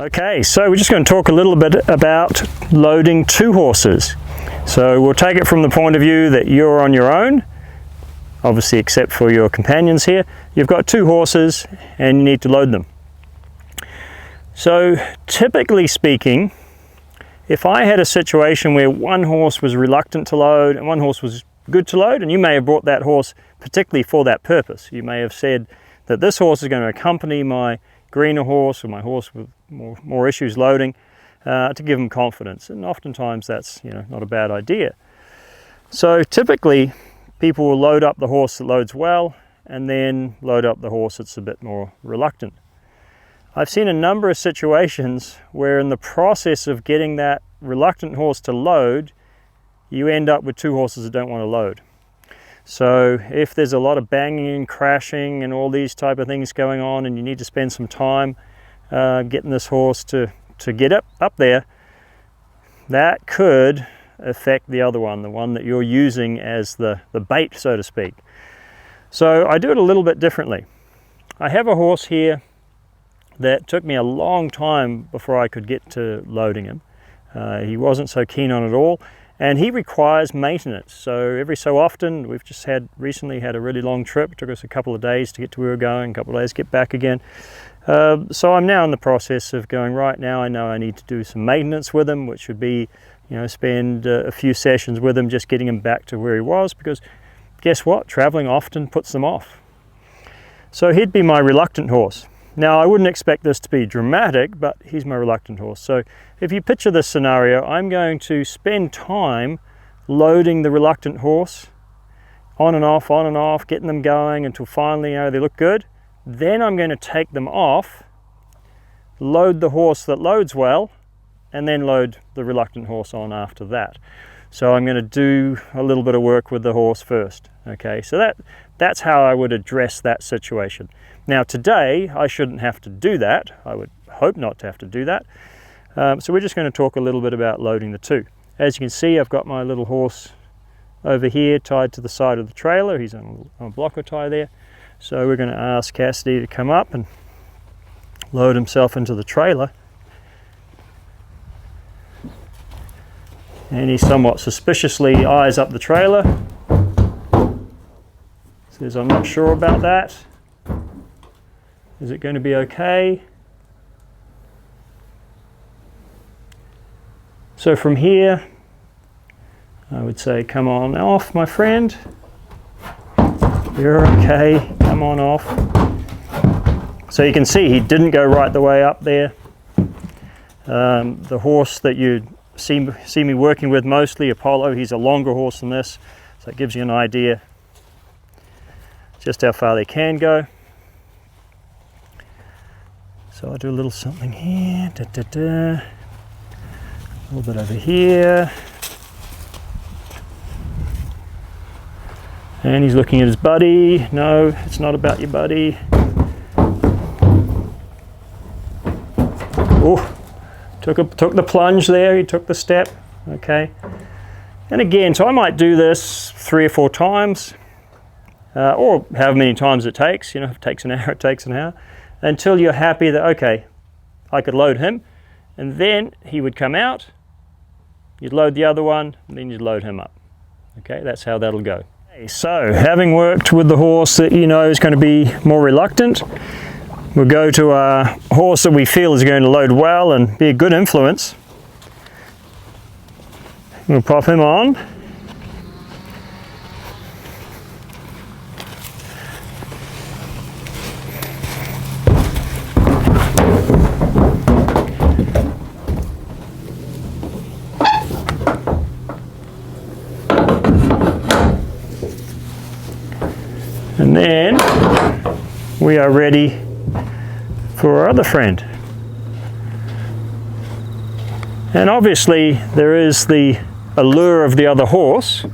Okay, so we're just going to talk a little bit about loading two horses. So we'll take it from the point of view that you're on your own, obviously except for your companions here. You've got two horses and you need to load them. So typically speaking, if I had a situation where one horse was reluctant to load and one horse was good to load, and you may have brought that horse particularly for that purpose. You may have said that this horse is going to accompany my greener horse or my horse with more issues loading to give them confidence, and oftentimes that's not a bad idea. So typically people will load up the horse that loads well and then load up the horse that's a bit more reluctant. I've seen a number of situations where in the process of getting that reluctant horse to load, you end up with two horses that don't want to load. So if there's a lot of banging and crashing and all these type of things going on, and you need to spend some time getting this horse to get up there, that could affect the other one, the one that you're using as the bait, so to speak. So I do it a little bit differently. I have a horse here that took me a long time before I could get to loading him. He wasn't so keen on it all, and he requires maintenance. So every so often, we've just recently had a really long trip. It took us a couple of days to get to where we were going, a couple of days to get back again. So I'm now in the process of going, right now I know I need to do some maintenance with him, which would be, spend a few sessions with him, just getting him back to where he was, because guess what? Traveling often puts them off. So he'd be my reluctant horse. Now I wouldn't expect this to be dramatic, but he's my reluctant horse. So if you picture this scenario, I'm going to spend time loading the reluctant horse on and off, getting them going until finally they look good. Then I'm going to take them off, load the horse that loads well, and then load the reluctant horse on after that. So I'm going to do a little bit of work with the horse first. Okay, so that's how I would address that situation. Now today I shouldn't have to do that. I would hope not to have to do that. So we're just going to talk a little bit about loading the two. As you can see, I've got my little horse over here tied to the side of the trailer. He's on a blocker tie there. So we're going to ask Cassidy to come up and load himself into the trailer. And he somewhat suspiciously eyes up the trailer. Says, I'm not sure about that. Is it going to be okay? So from here, I would say, come on off, my friend. You're okay, come on off. So you can see he didn't go right the way up there. The horse that you see me working with mostly, Apollo, he's a longer horse than this, so it gives you an idea just how far they can go. So I'll do a little something here, a little bit over here. And he's looking at his buddy. No, it's not about your buddy. Oh, took the plunge there, he took the step, okay. And again, so I might do this 3 or 4 times, or however many times it takes, if it takes an hour, it takes an hour, until you're happy that, okay, I could load him, and then he would come out, you'd load the other one, and then you'd load him up. Okay, that's how that'll go. Okay, so having worked with the horse that is going to be more reluctant, we'll go to a horse that we feel is going to load well and be a good influence. We'll pop him on. And then we are ready for our other friend. And obviously there is the allure of the other horse,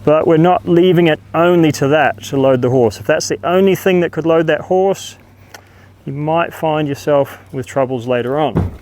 but we're not leaving it only to that to load the horse. If that's the only thing that could load that horse, you might find yourself with troubles later on.